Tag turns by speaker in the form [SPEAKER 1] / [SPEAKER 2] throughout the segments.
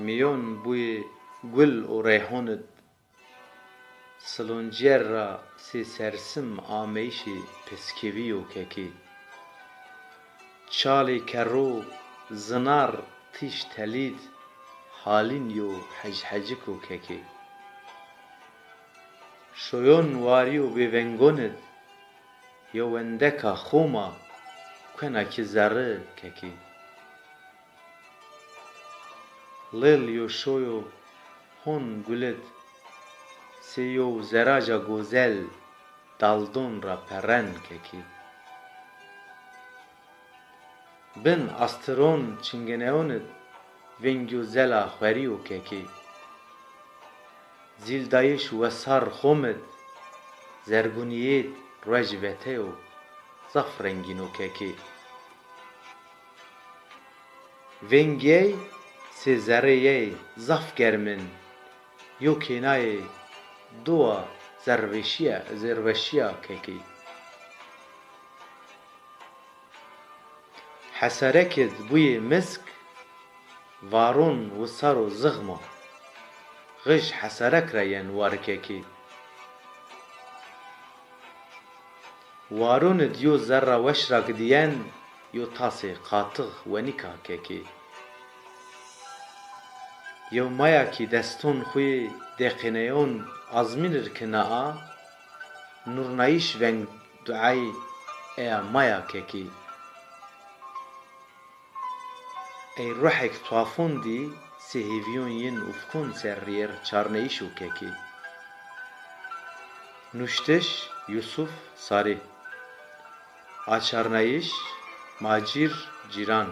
[SPEAKER 1] میان بوی گل و ریحانت سلنجیر را سی سرسم آمیشی پسکوی و ککی چالی کرو زنار تیش تلید حالین یو حجحجک و ککی شویون واری و بیونگونت یو وندکا خوما کنه کی زره ککی لیل یو شویو هون گلت سیو زراجا گوزل دالدون را پرن ککی بن استرون چنگنهونت وینگیو زلا خوریو ککی زیلدایش و سار خومت زرگونیت رجوته و زف رنگینو ککی وینگی سی زریه زف گرمن یو کنای دوا زروشیا ککی حسرکت بوی مسک وارون و سر و زغما غش حسرک راین وارککی وارون دیو زر وشرک دیان یو تاسی قاطق و نیکا ککی یو مایا کی دستون خوی دقینیون azminir ki naa nurnayış ven duay ea maya keki ey ruhek tuafundi sehivyon yin ufkun serriyer çarneyişu keki Nuşteş Yusuf Sari Açarnayış Macir Ciran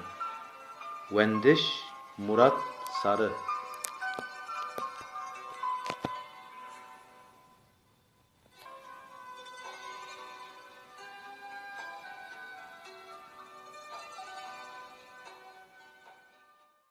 [SPEAKER 1] Wendiş Murat Sarı